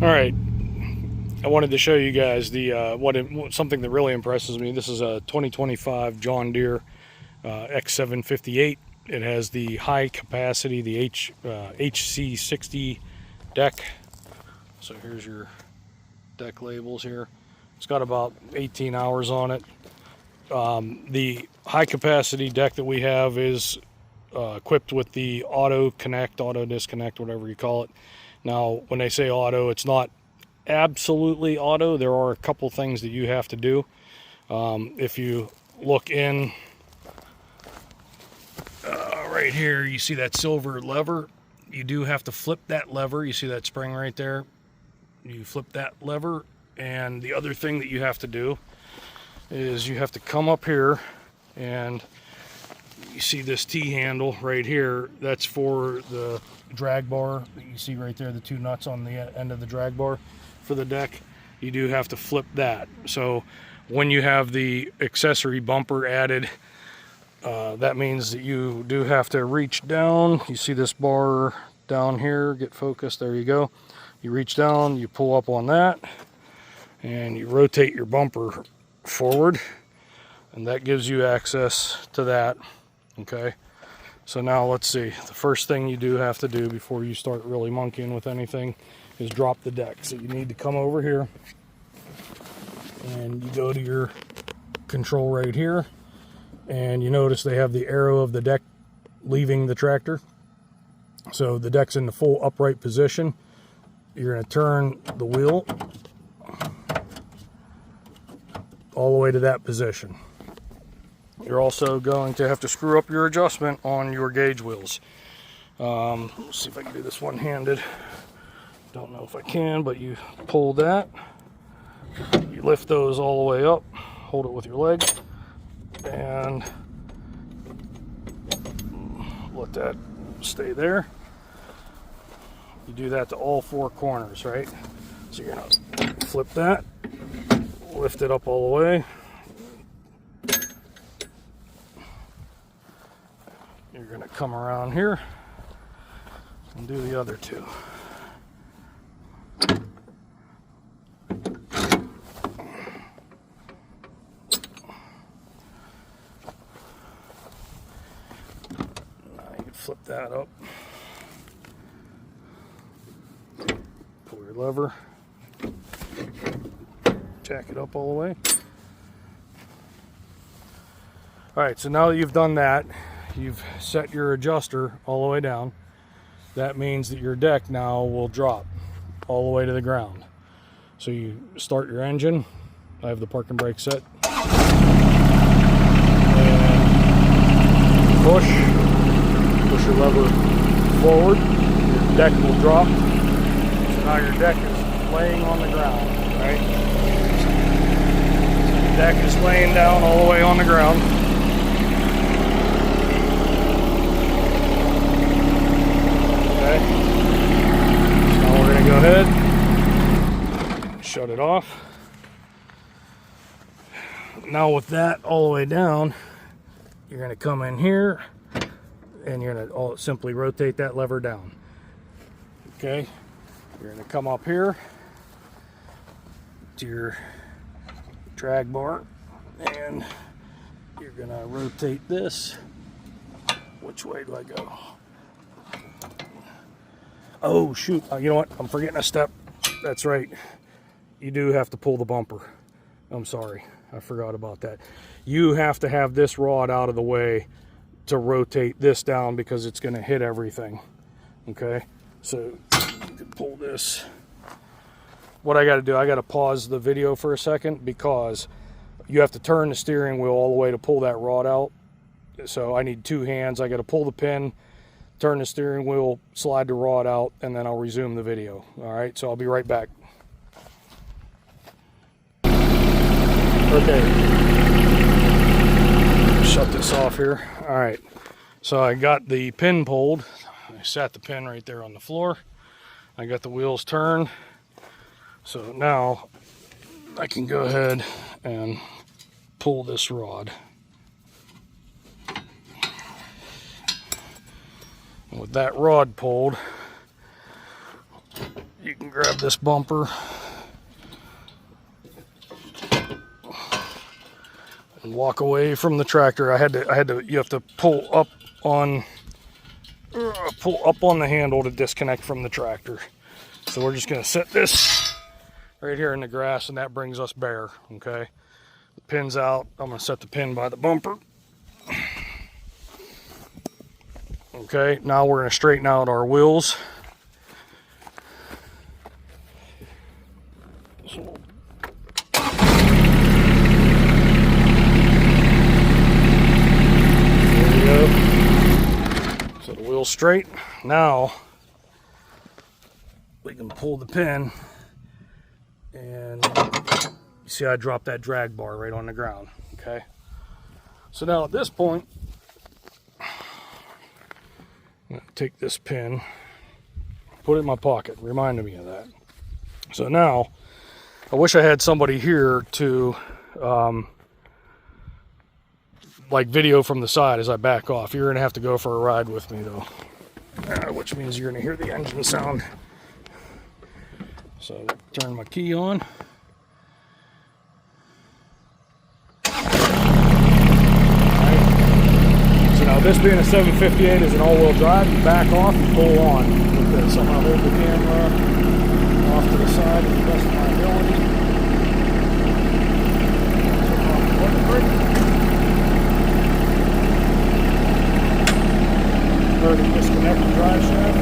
Alright, I wanted to show you guys the something that really impresses me. This is a 2025 John Deere X758. It has the high capacity, the HC60 deck. So here's your deck labels here. It's got about 18 hours on it. The high capacity deck that we have is equipped with the auto connect, auto disconnect, whatever you call it. Now, when they say auto, it's not absolutely auto. There are a couple things that you have to do. If you look in right here, you see that silver lever. You do have to flip that lever. You see that spring right there? You flip that lever, and the other thing that you have to do is you have to come up here, and you see this T-handle right here. That's for the drag bar that you see right there, the two nuts on the end of the drag bar for the deck. You do have to flip that. So when you have the accessory bumper added, that means that you do have to reach down. You see this bar down here, get focused, there you go. You reach down, you pull up on that, and you rotate your bumper forward, and that gives you access to that. Okay, so now let's see. The first thing you do have to do before you start really monkeying with anything is drop the deck. So you need to come over here, and you go to your control right here, and you notice they have the arrow of the deck leaving the tractor. So the deck's in the full upright position. You're going to turn the wheel all the way to that position. You're also going to have to screw up your adjustment on your gauge wheels. Let's see if I can do this one-handed. Don't know if I can, but you pull that. You lift those all the way up. Hold it with your leg. And let that stay there. You do that to all four corners, right? So you're going to flip that. Lift it up all the way. You're going to come around here and do the other two. Now you can flip that up. Pull your lever. Jack it up all the way. Alright, so now that you've done that, you've set your adjuster all the way down. That means that your deck now will drop all the way to the ground. So you start your engine. I have the parking brake set. And push your lever forward. Your deck will drop. So now your deck is laying on the ground, right? So the deck is laying down all the way on the ground. Now we're going to go ahead, shut it off. Now with that all the way down, you're going to come in here and you're going to simply rotate that lever down. Okay, you're going to come up here to your drag bar and you're going to rotate this. Which way do I go? Oh shoot, you know what, I'm forgetting a step. That's right, you do have to pull the bumper. I'm sorry, I forgot about that. You have to have this rod out of the way to rotate this down because it's going to hit everything. Okay, so you can pull this. What I got to do, I got to pause the video for a second because you have to turn the steering wheel all the way to pull that rod out. So I need two hands. I got to pull the pin, turn the steering wheel, slide the rod out, and then I'll resume the video. All right, so I'll be right back. Okay, shut this off here. All right, so I got the pin pulled. I sat the pin right there on the floor. I got the wheels turned. So now I can go ahead and pull this rod. And with that rod pulled, you can grab this bumper and walk away from the tractor. You have to pull up on the handle to disconnect from the tractor. So we're just going to set this right here in the grass, and that brings us bare. Okay, the pin's out. I'm going to set the pin by the bumper. Okay, now we're going to straighten out our wheels. There we go. So the wheel's straight. Now we can pull the pin, and you see I dropped that drag bar right on the ground. Okay, so now at this point, I'm going to take this pin, put it in my pocket, reminded me of that. So now, I wish I had somebody here to like video from the side as I back off. You're going to have to go for a ride with me though, which means you're going to hear the engine sound. So turn my key on. Now this being a 758 is an all-wheel drive, you back off and pull on with this. I'm going to hold the camera off to the side to the best of my ability. Go to disconnect the drive shaft.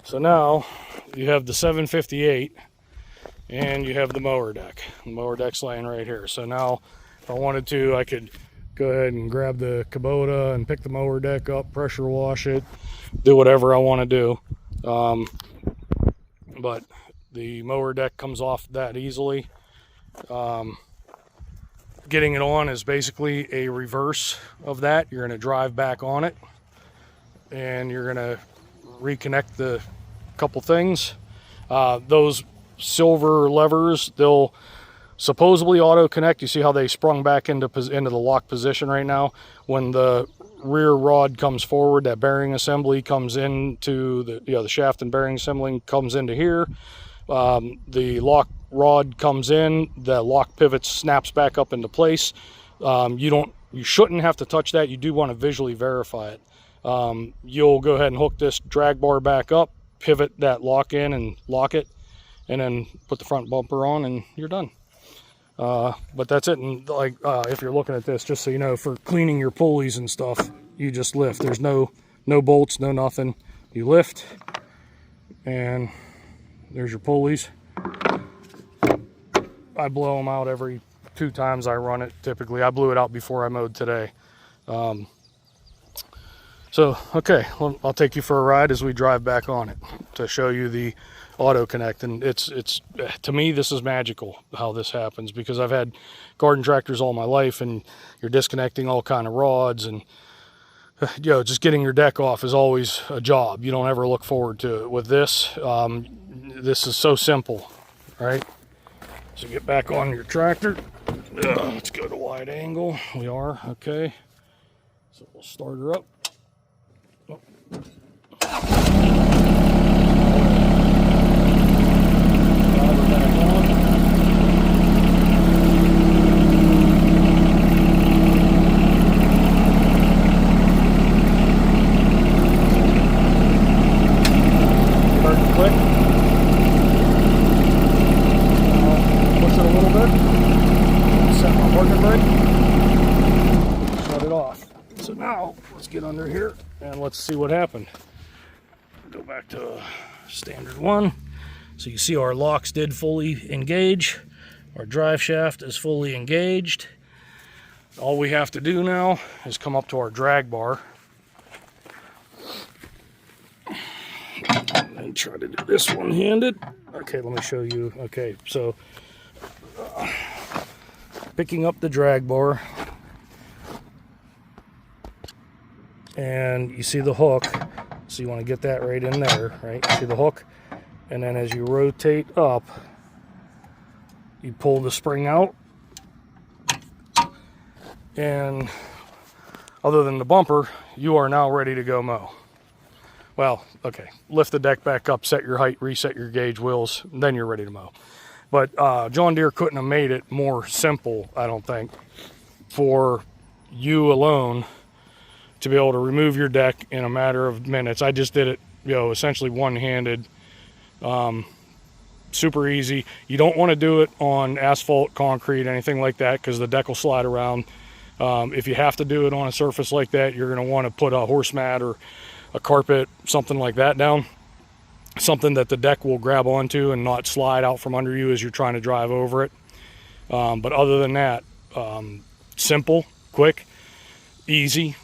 So now you have the 758 and you have the mower deck. The mower deck's laying right here. So now if I wanted to, I could go ahead and grab the Kubota and pick the mower deck up, pressure wash it, do whatever I want to do. But the mower deck comes off that easily. Getting it on is basically a reverse of that. You're going to drive back on it and you're going to reconnect the couple things. Those silver levers, they'll supposedly auto connect. You see how they sprung back into the lock position right now. When the rear rod comes forward, that bearing assembly comes into the shaft and bearing assembly comes into here. The lock rod comes in, the lock pivot snaps back up into place. You shouldn't have to touch that. You do want to visually verify it. You'll go ahead and hook this drag bar back up, pivot that lock in and lock it, and then put the front bumper on and you're done. But that's it. And like if you're looking at this, just so you know, for cleaning your pulleys and stuff, you just lift. There's no bolts, no nothing. You lift and there's your pulleys. I blow them out every 2 times I run it typically. I blew it out before I mowed today. So, okay, well, I'll take you for a ride as we drive back on it to show you the auto connect. And it's to me, this is magical how this happens, because I've had garden tractors all my life and you're disconnecting all kind of rods, and just getting your deck off is always a job. You don't ever look forward to it. With this, this is so simple, right? So get back on your tractor. Let's go to wide angle. We are, okay. So we'll start her up. Get under here and let's see what happened. Go back to standard one. So you see our locks did fully engage. Our drive shaft is fully engaged. All we have to do now is come up to our drag bar and try to do this one-handed. Okay, let me show you. Okay, so picking up the drag bar, and you see the hook, so you want to get that right in there, right? See the hook? and then as you rotate up, you pull the spring out, and other than the bumper, you are now ready to go mow. Well, okay, lift the deck back up, set your height, reset your gauge wheels, and then you're ready to mow. But John Deere couldn't have made it more simple, I don't think, for you alone to be able to remove your deck in a matter of minutes. I just did it, you know, essentially one-handed. Super easy. You don't want to do it on asphalt, concrete, anything like that, because the deck will slide around. If you have to do it on a surface like that, you're going to want to put a horse mat or a carpet, something like that down. Something that the deck will grab onto and not slide out from under you as you're trying to drive over it. But other than that, simple, quick, easy,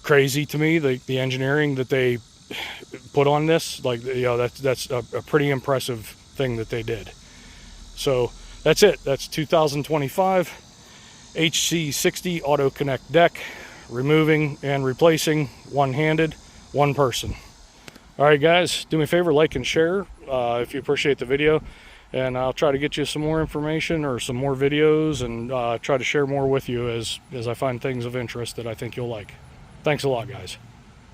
crazy to me, the engineering that they put on this. Like, you know, that's a pretty impressive thing that they did. So that's it. That's 2025 HC60 Auto Connect deck, removing and replacing one-handed, one person. All right, guys, do me a favor, like and share if you appreciate the video, and I'll try to get you some more information or some more videos, and try to share more with you as I find things of interest that I think you'll like. Thanks a lot, guys.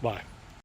Bye.